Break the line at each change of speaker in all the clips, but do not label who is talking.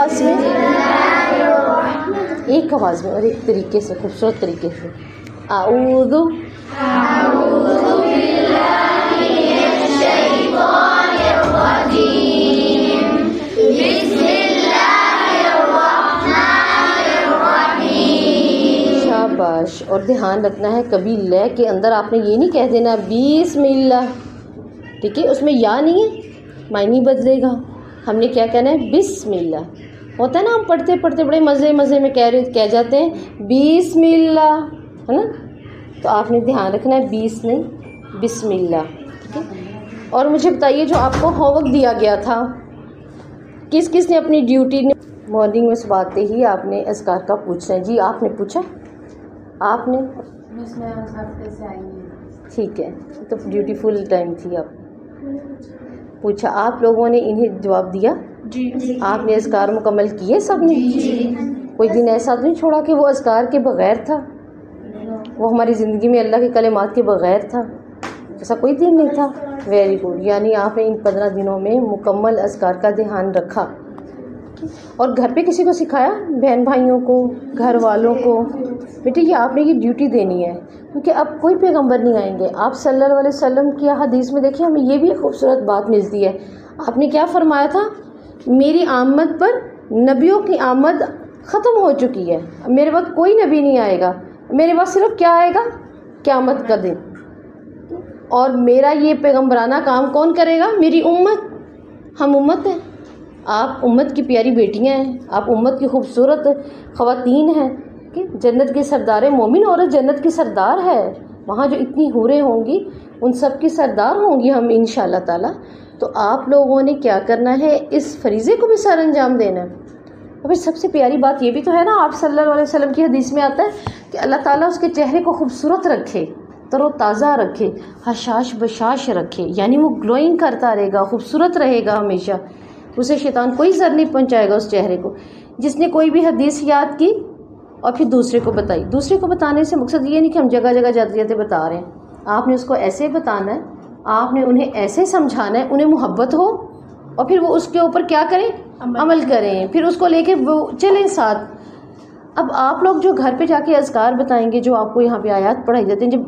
آواز میں، ایک آواز میں اور ایک طریقے سے، خوبصورت طریقے سے. اعوذ شاباش. اور دھیان رکھنا ہے کبھی لے کے اندر آپ نے یہ نہیں کہہ دینا بسم اللہ، ٹھیک ہے؟ اس میں یا نہیں ہے، معنی بدلے گا. ہم نے کیا کہنا ہے؟ بسم اللہ. ہوتا ہے نا، ہم پڑھتے پڑھتے بڑے مزے میں کہہ جاتے ہیں بسم اللہ، ہے نا؟ تو آپ نے دھیان رکھنا ہے بیس نہیں، بسم اللہ، ٹھیک ہے؟ اور مجھے بتائیے جو آپ کو ہوم ورک دیا گیا تھا، کس کس نے اپنی ڈیوٹی نے مارننگ میں صبح آتے ہی آپ نے اذکار کا پوچھنا ہے؟ جی آپ نے پوچھا، آپ نے، ٹھیک ہے، تو ڈیوٹی فل ٹائم تھی، آپ پوچھا، آپ لوگوں نے انہیں جواب دیا؟
جی.
آپ نے اذکار مکمل کیے سب نے؟ کوئی دن ایسا نہیں چھوڑا کہ وہ اذکار کے بغیر تھا، وہ ہماری زندگی میں اللہ کے کلمات کے بغیر تھا، ایسا کوئی دن نہیں تھا. Very good. یعنی آپ نے ان 15 دنوں میں مکمل اذکار کا دھیان رکھا. اور گھر پہ کسی کو سکھایا؟ بہن بھائیوں کو، گھر والوں کو؟ بیٹے یہ آپ نے یہ ڈیوٹی دینی ہے، کیونکہ اب کوئی پیغمبر نہیں آئیں گے. آپ صلی اللہ علیہ وسلم کی حدیث میں دیکھیں، ہمیں یہ بھی ایک خوبصورت بات ملتی ہے. آپ نے کیا فرمایا تھا؟ میری آمد پر نبیوں کی آمد ختم ہو چکی ہے، میرے وقت کوئی نبی نہیں آئے گا، میرے وقت صرف کیا آئے گا؟ قیامت کا دن. اور میرا یہ پیغمبرانہ کام کون کرے گا؟ میری امت. ہم امت ہیں، آپ امت کی پیاری بیٹیاں ہیں، آپ امت کی خوبصورت خواتین ہیں کہ جنت کی سردار. مومن عورت جنت کی سردار ہے، وہاں جو اتنی حوریں ہوں گی ان سب کی سردار ہوں گی ہم انشاءاللہ تعالی. تو آپ لوگوں نے کیا کرنا ہے؟ اس فریضے کو بھی سر انجام دینا ہے. اور پھر سب سے پیاری بات یہ بھی تو ہے نا، آپ صلی اللہ علیہ وسلم کی حدیث میں آتا ہے کہ اللہ تعالیٰ اس کے چہرے کو خوبصورت رکھے، تر و تازہ رکھے، حشاش بشاش رکھے، یعنی وہ گلوئنگ کرتا رہے گا، خوبصورت رہے گا ہمیشہ. اسے شیطان کوئی زر نہیں پہنچائے گا اس چہرے کو. جس نے کوئی بھی حدیث یاد کی اور پھر دوسرے کو بتائی. دوسرے کو بتانے سے مقصد یہ نہیں کہ ہم جگہ جگہ جاتے جاتے بتا رہے ہیں. آپ نے اس کو ایسے بتانا ہے، آپ نے انہیں ایسے سمجھانا ہے، انہیں محبت ہو اور پھر وہ اس کے اوپر کیا کریں؟ عمل کریں، پھر اس کو لے کے وہ چلیں ساتھ. اب آپ لوگ جو گھر پہ جا کے اذکار بتائیں گے، جو آپ کو یہاں پہ آیات پڑھائی جاتی ہیں، جب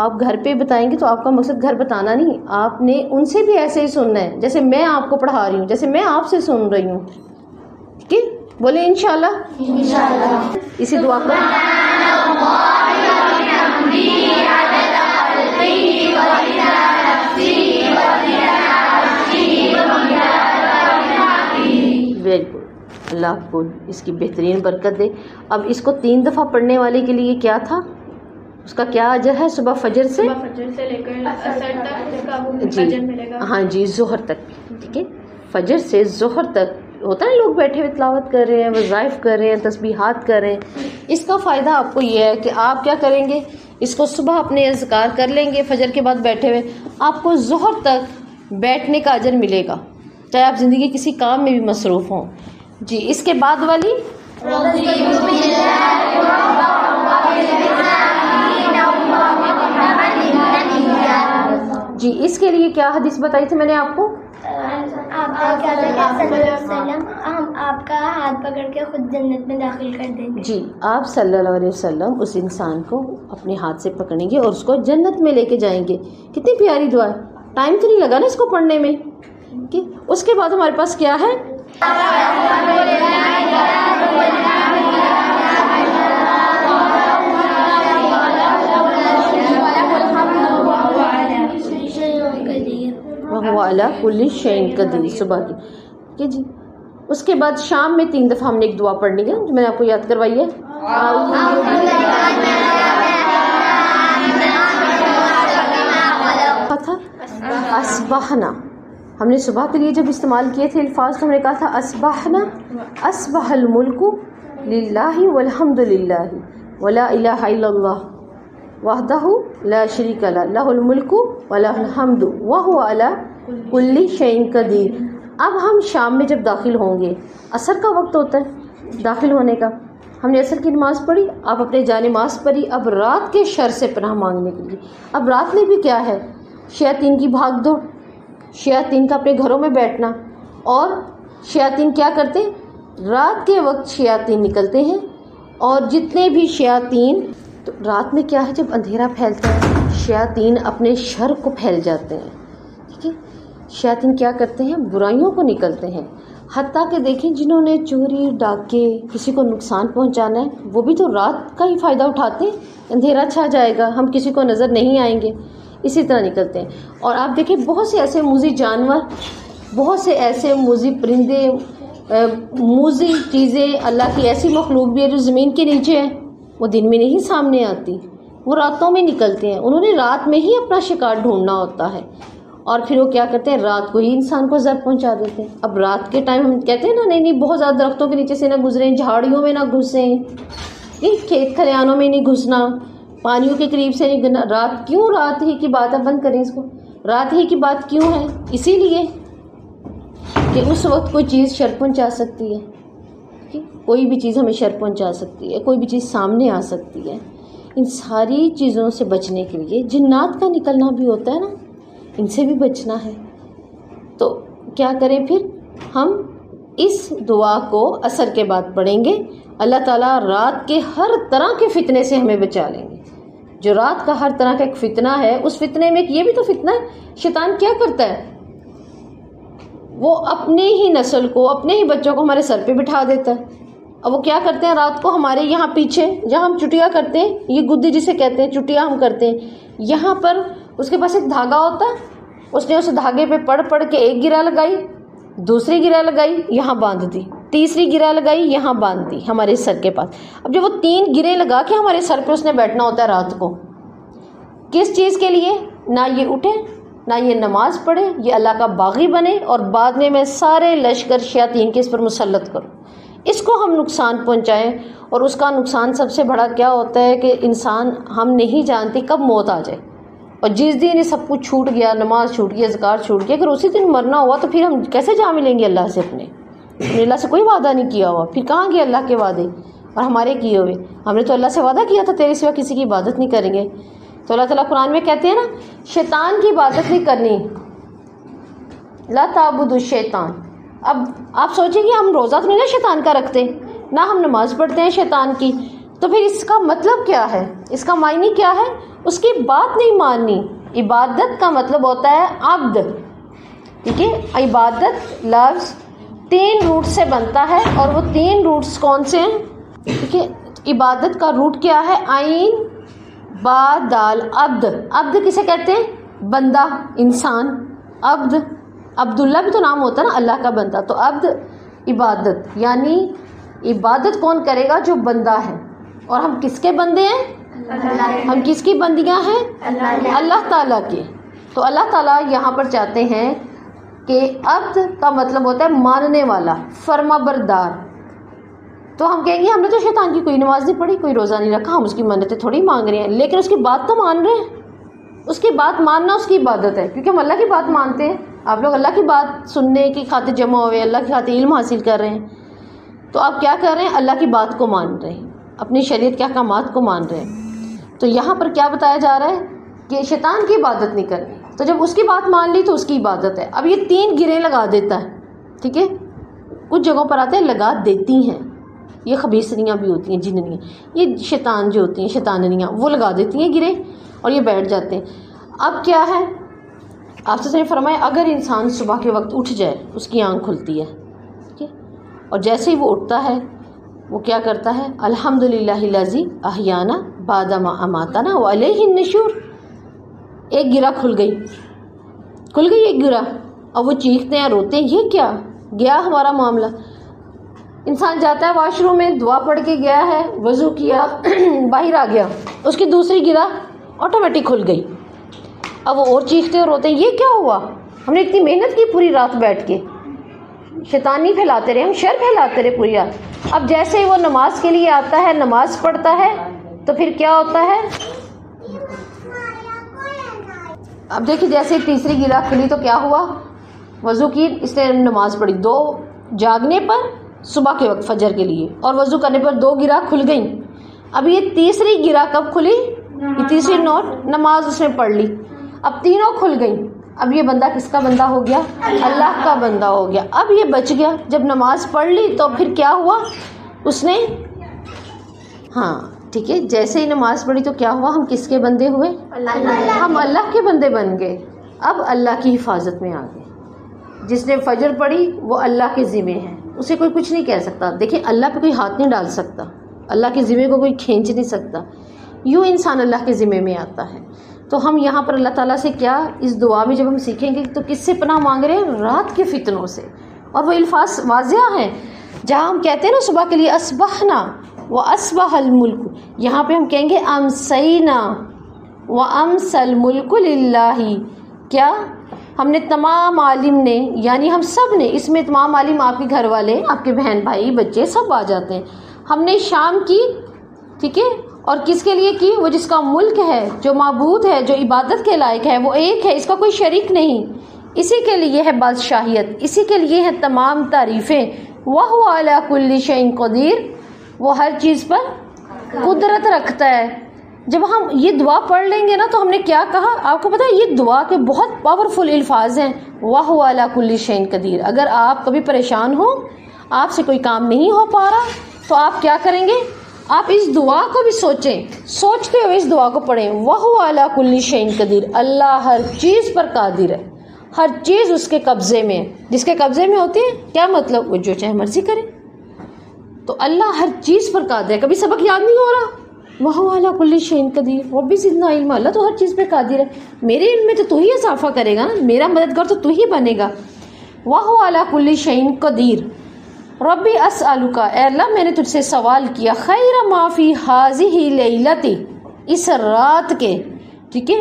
آپ گھر پہ بتائیں گے تو آپ کا مقصد گھر بتانا نہیں، آپ نے ان سے بھی ایسے ہی سننا ہے جیسے میں آپ کو پڑھا رہی ہوں، جیسے میں آپ سے سن رہی ہوں. ٹھیک ہے؟ بولے انشاءاللہ. اسی دعا کو ویری گڈ. اللہ آپ کو اس کی بہترین برکت دے. اب اس کو 3 دفعہ پڑھنے والے کے لیے کیا تھا؟ اس کا کیا اجر ہے؟ صبح فجر سے
لے کر عصر تک کا وہ
جی
اجر ملے گا.
ہاں جی، ظہر تک. ٹھیک ہے، فجر سے ظہر تک ہوتا ہے لوگ بیٹھے ہوئے تلاوت کر رہے ہیں، وظائف کر رہے ہیں، تسبیحات کر رہے ہیں. اس کا فائدہ آپ کو یہ ہے کہ آپ کیا کریں گے؟ اس کو صبح اپنے اذکار کر لیں گے، فجر کے بعد بیٹھے ہوئے آپ کو ظہر تک بیٹھنے کا اجر ملے گا، چاہے آپ زندگی کسی کام میں بھی مصروف ہوں. جی اس کے بعد والی جی اس کے لیے کیا حدیث بتائی تھی میں نے آپ کو؟
ہم آپ کا ہاتھ پکڑ کے خود جنت میں داخل کر دیں گے.
جی آپ صلی اللہ علیہ وسلم اس انسان کو اپنے ہاتھ سے پکڑیں گے اور اس کو جنت میں لے کے جائیں گے. کتنی پیاری دعا ہے. ٹائم تو نہیں لگا نا اس کو پڑھنے میں. اس کے بعد ہمارے پاس کیا ہے؟ وَعَلَى كُلِّ شَيْءٍ قَدِيرٌ صبح کی. ٹھیک ہے جی. اس کے بعد شام میں 3 دفعہ ہم نے ایک دعا پڑھنی ہے جو میں نے آپ کو یاد کروائی ہے. اصبحنا، ہم نے صبح کے لیے جب استعمال کیے تھے الفاظ تو ہم نے کہا تھا اصبحنا، اصبح الملک للہ والحمد للہ ولا الہ الا اللہ وحدہ لا شریک لہ لہ الملک ولہ الحمد وہو علی کل شیء قدیر. اب ہم شام میں جب داخل ہوں گے، عصر کا وقت ہوتا ہے داخل ہونے کا، ہم نے عصر کی نماز پڑھی، آپ اپنے جا نماز پڑھی. اب رات کے شر سے پناہ مانگنے کے لیے، اب رات میں بھی کیا ہے؟ شیاطین کی بھاگ دوڑ، شیاطین کا اپنے گھروں میں بیٹھنا. اور شیاطین کیا کرتے؟ رات کے وقت شیاطین نکلتے ہیں، اور جتنے بھی شیاطین، تو رات میں کیا ہے، جب اندھیرا پھیلتا ہے شیاطین اپنے شر کو پھیل جاتے ہیں، ٹھیک ہے. شیاطین کیا کرتے ہیں، برائیوں کو نکلتے ہیں. حتیٰ کہ دیکھیں جنہوں نے چوری ڈاکے کسی کو نقصان پہنچانا ہے وہ بھی تو رات کا ہی فائدہ اٹھاتے ہیں. اندھیرا چھا جائے گا، ہم کسی کو نظر نہیں آئیں گے، اسی طرح نکلتے ہیں. اور آپ دیکھیں بہت سے ایسے موذی جانور، بہت سے ایسے موذی پرندے، موذی چیزیں، اللہ کی ایسی مخلوق بھی ہے جو زمین کے نیچے ہے، وہ دن میں نہیں سامنے آتی، وہ راتوں میں نکلتے ہیں. انہوں نے رات میں ہی اپنا شکار ڈھونڈنا ہوتا ہے، اور پھر وہ کیا کرتے ہیں، رات کو ہی انسان کو ضرر پہنچا دیتے ہیں. اب رات کے ٹائم ہم کہتے ہیں نا نہیں بہت زیادہ درختوں کے نیچے سے نہ گزریں، جھاڑیوں میں نہ گھسیں، کھیت کھلیانوں میں نہیں گھسنا، پانیوں کے قریب سے نہیں گنا. رات کیوں، رات ہی کی بات، اب بند کریں اس کو، رات ہی کی بات کیوں ہے، اسی لیے کہ اس وقت کوئی چیز شر پہنچا سکتی ہے، کوئی بھی چیز ہمیں شر پہنچا سکتی ہے، کوئی بھی چیز سامنے آ سکتی ہے. ان ساری چیزوں سے بچنے کے لیے جنات کا نکلنا بھی ہوتا ہے نا، ان سے بھی بچنا ہے. تو کیا کریں پھر، ہم اس دعا کو عصر کے بعد پڑھیں گے. اللہ تعالیٰ رات کے ہر طرح کے فتنے سے ہمیں بچا لیں گے. جو رات کا ہر طرح کا ایک فتنہ ہے، اس فتنے میں یہ بھی تو فتنہ ہے، شیطان کیا کرتا ہے، وہ اپنے ہی نسل کو، اپنے ہی بچوں کو ہمارے سر پہ بٹھا دیتا ہے. اب وہ کیا کرتے ہیں، رات کو ہمارے یہاں پیچھے جہاں ہم چٹیا کرتے ہیں، یہ گدی جسے کہتے ہیں، چٹیا ہم کرتے ہیں، یہاں پر اس کے پاس ایک دھاگا ہوتا ہے، اس نے اس دھاگے پہ پڑھ کے ایک گرہ لگائی، دوسری گرہ لگائی، یہاں باندھ دی، تیسری گرہ لگائی، یہاں باندھ دی ہمارے سر کے پاس. اب جب وہ 3 گرے لگا کے ہمارے سر پہ اس نے بیٹھنا ہوتا ہے رات کو، کس چیز کے لیے، نہ یہ اٹھے، نہ یہ نماز پڑھے، یہ اللہ کا باغی بنے، اور بعد میں سارے لشکر شیاطین کے اس پر مسلط کروں، اس کو ہم نقصان پہنچائیں. اور اس کا نقصان سب سے بڑا کیا ہوتا ہے کہ انسان، ہم نہیں جانتے کب موت آ جائے، اور جس دن یہ سب کچھ چھوٹ گیا، نماز چھوٹ گئی، اذکار چھوٹ گیا، اگر اسی دن مرنا ہوا تو پھر ہم کیسے جا ملیں گے اللہ سے، اپنے اللہ سے کوئی وعدہ نہیں کیا ہوا، پھر کہاں گئے اللہ کے وعدے اور ہمارے کیے ہوئے. ہم نے تو اللہ سے وعدہ کیا تھا تیرے سوا کسی کی عبادت نہیں کریں گے. تو اللہ تعالیٰ قرآن میں کہتے ہیں نا، شیطان کی عبادت نہیں کرنی، لا تعبدوا الشیطان. اب آپ سوچیں گے ہم روزہ تو نہیں نا شیطان کا رکھتے، نہ ہم نماز پڑھتے ہیں شیطان کی، تو پھر اس کا مطلب کیا ہے، اس کا معنی کیا ہے، اس کی بات نہیں ماننی. عبادت کا مطلب ہوتا ہے عبد، ٹھیک ہے. عبادت لفظ 3 روٹ سے بنتا ہے، اور وہ 3 روٹس کون سے ہیں، ٹھیک ہے. عبادت کا روٹ کیا ہے، عین با دال، عبد. عبد کسے کہتے ہیں، بندہ، انسان. عبد، عبداللہ بھی تو نام ہوتا ہے نا، اللہ کا بندہ. تو عبد عبادت، یعنی عبادت کون کرے گا، جو بندہ ہے. اور ہم کس کے بندے ہیں، ہم کس کی بندیاں ہیں، اللہ تعالیٰ کے. تو اللہ تعالیٰ یہاں پر چاہتے ہیں کہ عبد کا مطلب ہوتا ہے ماننے والا، فرما بردار. تو ہم کہیں گے ہم نے تو شیطان کی کوئی نماز نہیں پڑھی، کوئی روزہ نہیں رکھا، ہم اس کی منتیں تھوڑی مانگ رہے ہیں، لیکن اس کی بات تو مان رہے ہیں. اس کی بات ماننا اس کی عبادت ہے، کیونکہ ہم اللہ کی بات مانتے ہیں. آپ لوگ اللہ کی بات سننے کی خاطر جمع ہوئے، اللہ کی خاطر علم حاصل کر رہے ہیں. تو آپ کیا کر رہے ہیں، اللہ کی بات کو مان رہے ہیں، اپنی شریعت کے احکامات کو مان رہے ہیں. تو یہاں پر کیا بتایا جا رہا ہے کہ شیطان کی عبادت نہیں کرنی. تو جب اس کی بات مان لی تو اس کی عبادت ہے. اب یہ 3 گریں لگا دیتا ہے، ٹھیک ہے. کچھ جگہوں پر آتے ہیں لگا دیتی ہیں، یہ خبیثنیاں بھی ہوتی ہیں، جننیاں، یہ شیطان جو ہوتی ہیں، شیطاننیاں، وہ لگا دیتی ہیں گرے، اور یہ بیٹھ جاتے ہیں. اب کیا ہے، آپ سے نے فرمایا اگر انسان صبح کے وقت اٹھ جائے، اس کی آنکھ کھلتی ہے، ٹھیک ہے، اور جیسے ہی وہ اٹھتا ہے وہ کیا کرتا ہے، الحمدللہ الذی احیانا بعد ما اماتنا والیہ النشور. ایک گرہ کھل گئی ایک گرہ، اور وہ چیختے ہیں، روتے ہیں، یہ کیا گیا ہمارا معاملہ. انسان جاتا ہے واش روم میں، دعا پڑھ کے گیا ہے، وضو کیا، باہر آ گیا، اس کی دوسری گرہ آٹومیٹک کھل گئی. اب وہ اور چیختے اور روتے ہیں، یہ کیا ہوا، ہم نے اتنی محنت کی پوری رات بیٹھ کے، شیطانی پھیلاتے رہے، ہم شر پھیلاتے رہے پوری رات. اب جیسے ہی وہ نماز کے لیے آتا ہے، نماز پڑھتا ہے، تو پھر کیا ہوتا ہے، اب دیکھیں جیسے تیسری گرہ کھلی تو کیا ہوا، وضو کی، اس نے نماز پڑھی، 2 جاگنے پر صبح کے وقت فجر کے لیے، اور وضو کرنے پر 2 گرہ کھل گئیں. اب یہ تیسری گرہ کب کھلی، یہ تیسری نماز اس نے پڑھ لی، اب تینوں کھل گئیں. اب یہ بندہ کس کا بندہ ہو گیا؟ اللہ کا بندہ ہو گیا. اب یہ بچ گیا. جب نماز پڑھ لی تو پھر کیا ہوا؟ اس نے ہاں ٹھیک ہے، جیسے ہی نماز پڑھی تو کیا ہوا؟ ہم کس کے بندے ہوئے؟ ہم اللہ کے بندے بن گئے. اب اللہ کی حفاظت میں آ گئے. جس نے فجر پڑھی وہ اللہ کے ذمے ہے، اسے کوئی کچھ نہیں کہہ سکتا. دیکھیں اللہ پہ کوئی ہاتھ نہیں ڈال سکتا، اللہ کے ذمے کو کوئی کھینچ نہیں سکتا. یوں انسان اللہ کے ذمے میں آتا ہے. تو ہم یہاں پر اللہ تعالیٰ سے کیا اس دعا میں جب ہم سیکھیں گے تو کس سے پناہ مانگ رہے ہیں؟ رات کے فتنوں سے. اور وہ الفاظ واضح ہیں. جہاں ہم کہتے ہیں نا صبح کے لیے اصبحنا واصبح الملک، یہاں پہ ہم کہیں گے امسینا وامسی الملک للہ. کیا ہم نے تمام عالم نے، یعنی ہم سب نے، اس میں تمام عالم آپ کے گھر والے، آپ کے بہن بھائی بچے سب آ جاتے ہیں. ہم نے شام کی، ٹھیک ہے، اور کس کے لیے کی؟ وہ جس کا ملک ہے، جو معبود ہے، جو عبادت کے لائق ہے، وہ ایک ہے، اس کا کوئی شریک نہیں. اسی کے لیے ہے بادشاہیت، اسی کے لیے ہے تمام تعریفیں. وَهُوَ عَلَى كُلِّ شَيْءٍ قَدِيرٌ، وہ ہر چیز پر قدرت رکھتا ہے. جب ہم یہ دعا پڑھ لیں گے نا تو ہم نے کیا کہا؟ آپ کو پتہ ہے یہ دعا کے بہت پاورفل الفاظ ہیں. وَهُوَ عَلَى كُلِّ شَيْءٍ قَدِيرٌ. اگر آپ کبھی پریشان ہو، آپ سے کوئی کام نہیں ہو پا رہا، تو آپ کیا کریں گے؟ آپ اس دعا کو بھی سوچیں، سوچتے ہوئے اس دعا کو پڑھیں. وَهُوَ عَلَى كُلِّ شَيْءٍ قَدِيرٌ. اللہ ہر چیز پر قادر ہے، ہر چیز اس کے قبضے میں ہے. جس کے قبضے میں ہوتی ہے کیا مطلب؟ وہ جو چاہے مرضی کرے. تو اللہ ہر چیز پر قادر ہے. کبھی سبق یاد نہیں ہو رہا؟ وَهُوَ عَلَى كُلِّ شَيْءٍ قَدِيرٌ رَبِّ زِدْنَا عِلْمًا. اللہ تو ہر چیز پہ قادر ہے. میرے علم میں تو ہی اضافہ کرے گا نا، میرا مددگار تو ہی بنے گا. وَهُوَ عَلَى كُلِّ شَيْءٍ قَدِيرٌ رَبِّ أَسْأَلُكَ، اے اللہ میں نے تجھ سے سوال کیا، خیر ما فی هذه الليلة، اس رات کے، ٹھیک ہے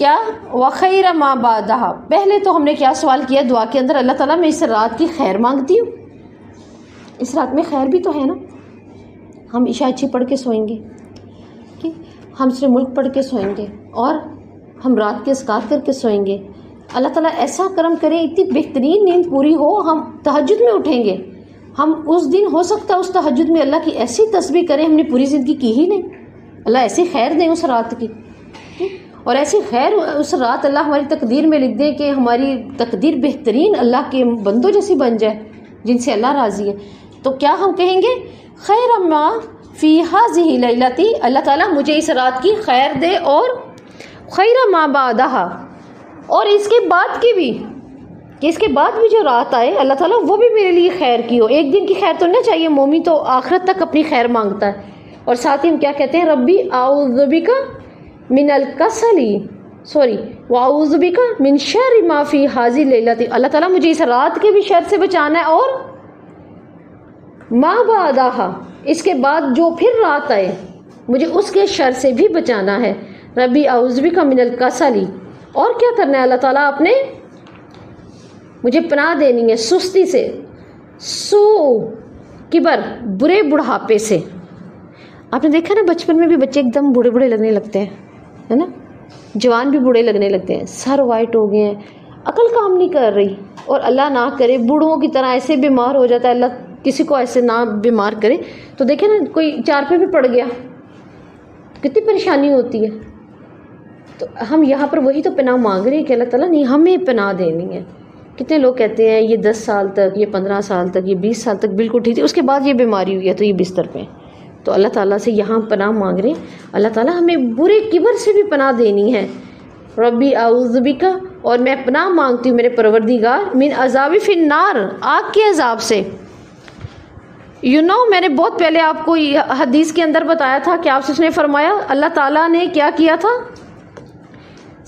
کیا، وخیر ما بعدها، پہلے تو ہم نے کیا سوال کیا دعا کے اندر؟ اللہ تعالیٰ میں اس رات کی خیر مانگتی ہوں. اس رات میں خیر بھی تو ہے نا. ہم عشاء اچھی پڑھ کے سوئیں گے، ہم سورہ ملک پڑھ کے سوئیں گے، اور ہم رات کے اذکار کر کے سوئیں گے. اللہ تعالیٰ ایسا کرم کرے، اتنی بہترین نیند پوری ہو، ہم تہجد میں اٹھیں گے. ہم اس دن ہو سکتا ہے اس تہجد میں اللہ کی ایسی تسبیح کریں ہم نے پوری زندگی کی ہی نہیں. اللہ ایسی خیر دیں اس رات کی، اور ایسی خیر اس رات اللہ ہماری تقدیر میں لکھ دیں کہ ہماری تقدیر بہترین اللہ کے بندوں جیسی بن جائے جن سے اللہ راضی ہے. تو کیا ہم کہیں گے؟ خیر ما فی ہذہ لیلتی، اللہ تعالیٰ مجھے اس رات کی خیر دے، اور خیر ما بعدہا، اور اس کے بعد کی بھی، کہ اس کے بعد بھی جو رات آئے اللہ تعالیٰ وہ بھی میرے لیے خیر کی ہو. ایک دن کی خیر تو نہیں چاہیے، مومن تو آخرت تک اپنی خیر مانگتا ہے. اور ساتھ ہی ہم کیا کہتے ہیں؟ ربی اعوذ بک من الکسل، واعوذ بک من شر ما فی ہذہ لیلۃ. اللہ تعالیٰ مجھے اس رات کے بھی شر سے بچانا ہے، اور ما بعدہا، اس کے بعد جو پھر رات آئے مجھے اس کے شر سے بھی بچانا ہے. ربی اعوذ بک من الکسل، اور کیا کرنا ہے اللہ تعالیٰ؟ آپ نے مجھے پناہ دینی ہے سستی سے، سو کبر، برے بڑھاپے سے. آپ نے دیکھا نا بچپن میں بھی بچے ایک دم بوڑھے بوڑھے لگنے لگتے ہیں، ہے نا، جوان بھی بوڑھے لگنے لگتے ہیں، سر وائٹ ہو گئے ہیں، عقل کام نہیں کر رہی. اور اللہ نہ کرے بوڑھوں کی طرح ایسے بیمار ہو جاتا ہے، اللہ کسی کو ایسے نہ بیمار کرے. تو دیکھیں نا کوئی چار پہ بھی پڑ گیا کتنی پریشانی ہوتی ہے. تو ہم یہاں پر وہی تو پناہ مانگ رہے ہیں کہ اللہ تعالیٰ نہیں ہمیں پناہ دینی ہے. کتنے لوگ کہتے ہیں یہ 10 سال تک، یہ 15 سال تک، یہ 20 سال تک بالکل ٹھیک تھی، اس کے بعد یہ بیماری ہوئی ہے تو یہ بستر پہ. تو اللہ تعالیٰ سے یہاں پناہ مانگ رہے ہیں، اللہ تعالیٰ ہمیں برے کبر سے بھی پناہ دینی ہے. ربی اعوذ بک، اور میں پناہ مانگتی ہوں میرے پروردگار، من عذاب فی النار، آگ کے عذاب سے. میں نے بہت پہلے آپ کو حدیث کے اندر بتایا تھا کہ آپ سے اس نے فرمایا اللہ تعالیٰ نے کیا کیا تھا؟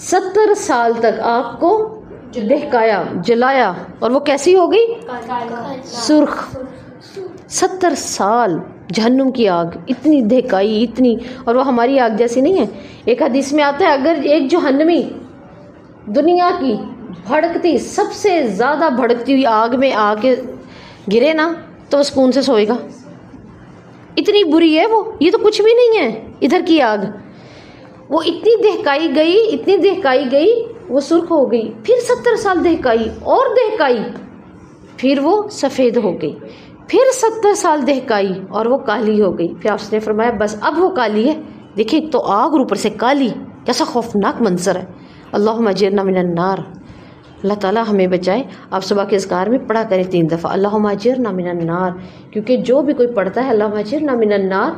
70 سال تک آپ کو دہکایا، جلایا، اور وہ کیسی ہو گئی؟ سرخ. 70 سال جہنم کی آگ، اتنی دہکائی، اتنی، اور وہ ہماری آگ جیسی نہیں ہے. ایک حدیث میں آتا ہے اگر ایک جہنمی دنیا کی بھڑکتی، سب سے زیادہ بھڑکتی ہوئی آگ میں آ کے گرے نا تو وہ سکون سے سوئے گا. اتنی بری ہے وہ، یہ تو کچھ بھی نہیں ہے ادھر کی آگ. وہ اتنی دہکائی گئی، اتنی دہکائی گئی، وہ سرخ ہو گئی، پھر 70 سال دہکائی اور دہکائی، پھر وہ سفید ہو گئی، پھر 70 سال دہکائی اور وہ کالی ہو گئی. پھر آپ نے فرمایا بس اب وہ کالی ہے. دیکھیں تو آگ اور اوپر سے کالی، کیسا خوفناک منظر ہے. اللہم اجرنا من النار، اللہ تعالیٰ ہمیں بچائے. آپ صبح کے اذکار میں پڑھا کریں 3 دفعہ اللہم اجرنا من النار، کیونکہ جو بھی کوئی پڑھتا ہے اللہم اجرنا من النار،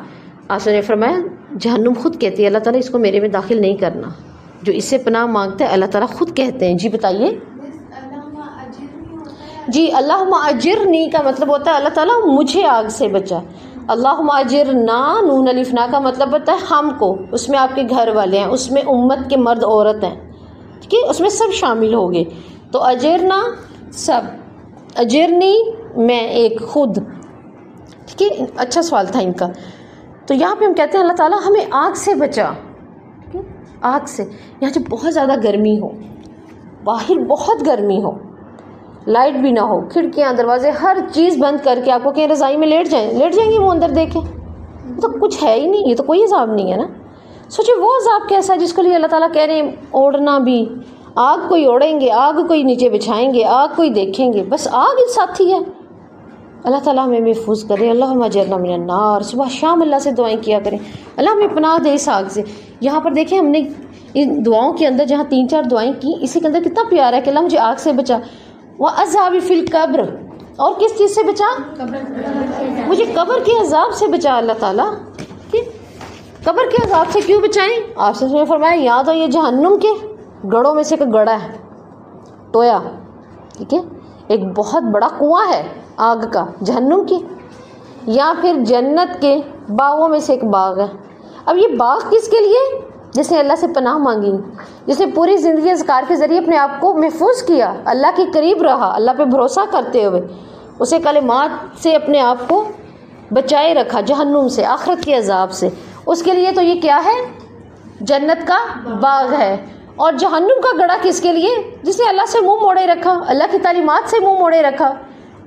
آسو نے فرمایا جہنم خود کہتی ہے اللہ تعالیٰ اس کو میرے میں داخل نہیں کرنا. جو اس سے پناہ مانگتا ہے اللہ تعالیٰ خود کہتے ہیں. جی بتائیے. جی اللہم اجرنی کا مطلب ہوتا ہے اللہ تعالیٰ مجھے آگ سے بچا. اللہم اجرنا نون الف نا کا مطلب ہوتا ہے ہم کو، اس میں آپ کے گھر والے ہیں، اس میں امت کے مرد عورت ہیں، ٹھیک ہے، اس میں سب شامل ہو گئے. تو اجرنا سب، اجرنی میں ایک خود، ٹھیک ہے. اچھا سوال تھا ان کا. تو یہاں پہ ہم کہتے ہیں اللہ تعالیٰ ہمیں آگ سے بچا. آگ سے، یہاں جب بہت زیادہ گرمی ہو، باہر بہت گرمی ہو، لائٹ بھی نہ ہو، کھڑکیاں دروازے ہر چیز بند کر کے آپ کو کہیں رضائی میں لیٹ جائیں گے وہ اندر دیکھیں، یہ تو کچھ ہے ہی نہیں، یہ تو کوئی عذاب نہیں ہے نا. سوچے وہ عذاب کیسا ہے جس کو لیے اللہ تعالیٰ کہہ رہے ہیں اوڑھنا بھی، آگ کوئی اوڑھیں گے، آگ کوئی نیچے بچھائیں گے، آگ کوئی دیکھیں گے، بس آگ ایک ساتھی ہے. اللہ تعالیٰ ہمیں محفوظ کرے. اللہم اجرنا من النار. صبح شام اللہ سے دعائیں کیا کریں، اللہ ہمیں پناہ دے اس آگ سے. یہاں پر دیکھیں ہم نے ان دعاؤں کے اندر جہاں 3-4 دعائیں کی، اسی کے اندر کتنا پیارا ہے کہ اللہ مجھے آگ سے بچا. وَعَذَابِ فِي الْقَبْرِ، اور کس چیز سے بچا؟ مجھے قبر کے عذاب سے بچا اللہ تعالیٰ. قبر کے عذاب سے کیوں بچائیں؟ آپ سے فرمایا یا تو یہ جہنم کے گڑھوں میں سے ایک گڑھا ہے، ٹویا، ٹھیک ہے، ایک بہت بڑا کنواں ہے آگ کا جہنم کی، یا پھر جنت کے باغوں میں سے ایک باغ ہے. اب یہ باغ کس کے لیے؟ جس نے اللہ سے پناہ مانگی، جس نے پوری زندگی اذکار کے ذریعے اپنے آپ کو محفوظ کیا، اللہ کے قریب رہا، اللہ پہ بھروسہ کرتے ہوئے اسے کلمات سے اپنے آپ کو بچائے رکھا جہنم سے، آخرت کے عذاب سے. اس کے لیے تو یہ کیا ہے؟ جنت کا باغ ہے. اور جہنم کا گڑھا کس کے لیے؟ جس نے اللہ سے منہ موڑے رکھا، اللہ کی تعلیمات سے منہ موڑے رکھا.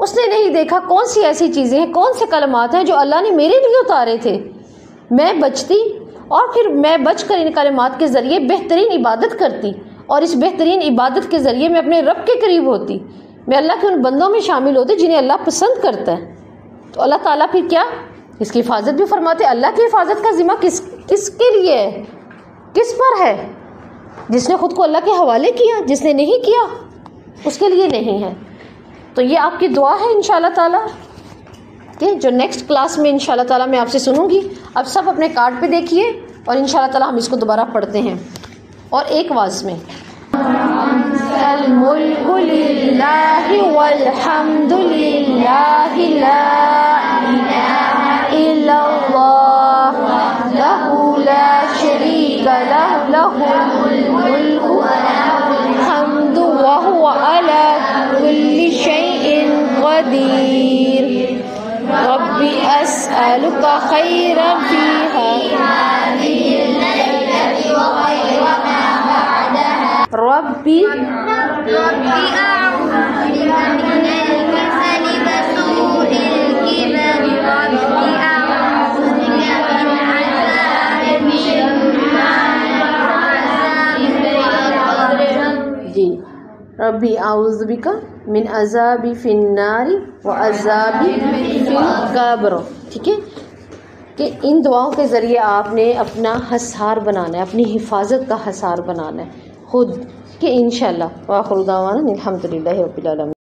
اس نے نہیں دیکھا کون سی ایسی چیزیں ہیں، کون سے کلمات ہیں جو اللہ نے میرے لیے اتارے تھے، میں بچتی اور پھر میں بچ کر ان کلمات کے ذریعے بہترین عبادت کرتی، اور اس بہترین عبادت کے ذریعے میں اپنے رب کے قریب ہوتی، میں اللہ کے ان بندوں میں شامل ہوتی جنہیں اللہ پسند کرتا ہے. تو اللہ تعالیٰ پھر کیا اس کی حفاظت بھی فرماتے. اللہ کی حفاظت کا ذمہ کس کے لیے ہے؟ کس پر ہے؟ جس نے خود کو اللہ کے حوالے کیا. جس نے نہیں کیا اس کے لیے نہیں ہے. تو یہ آپ کی دعا ہے انشاءاللہ تعالیٰ کہ جو نیکسٹ کلاس میں انشاءاللہ تعالیٰ میں آپ سے سنوں گی. اب سب اپنے کارڈ پہ دیکھیے اور انشاءاللہ تعالیٰ ہم اس کو دوبارہ پڑھتے ہیں اور ایک آواز میں. الملک للہ والحمد للہ لا الہ الا اللہ لہ لا شریک لہ لہ الملک والحمد وہو علی کل شیء قدیر. رب اسألک خیرا فیہا ربی
اعوذ بک من الکسل وسوء الکبر. ربی اعوذ بک من عذاب
جی ربی اعوذ بک من عذاب فی النار و عذاب فی القبر. ٹھیک ہے کہ ان دعاؤں کے ذریعے آپ نے اپنا حصار بنانا ہے، اپنی حفاظت کا حصار بنانا ہے خود، کہ انشاءاللہ. وآخر دعوانا الحمدللہ رب العالمین.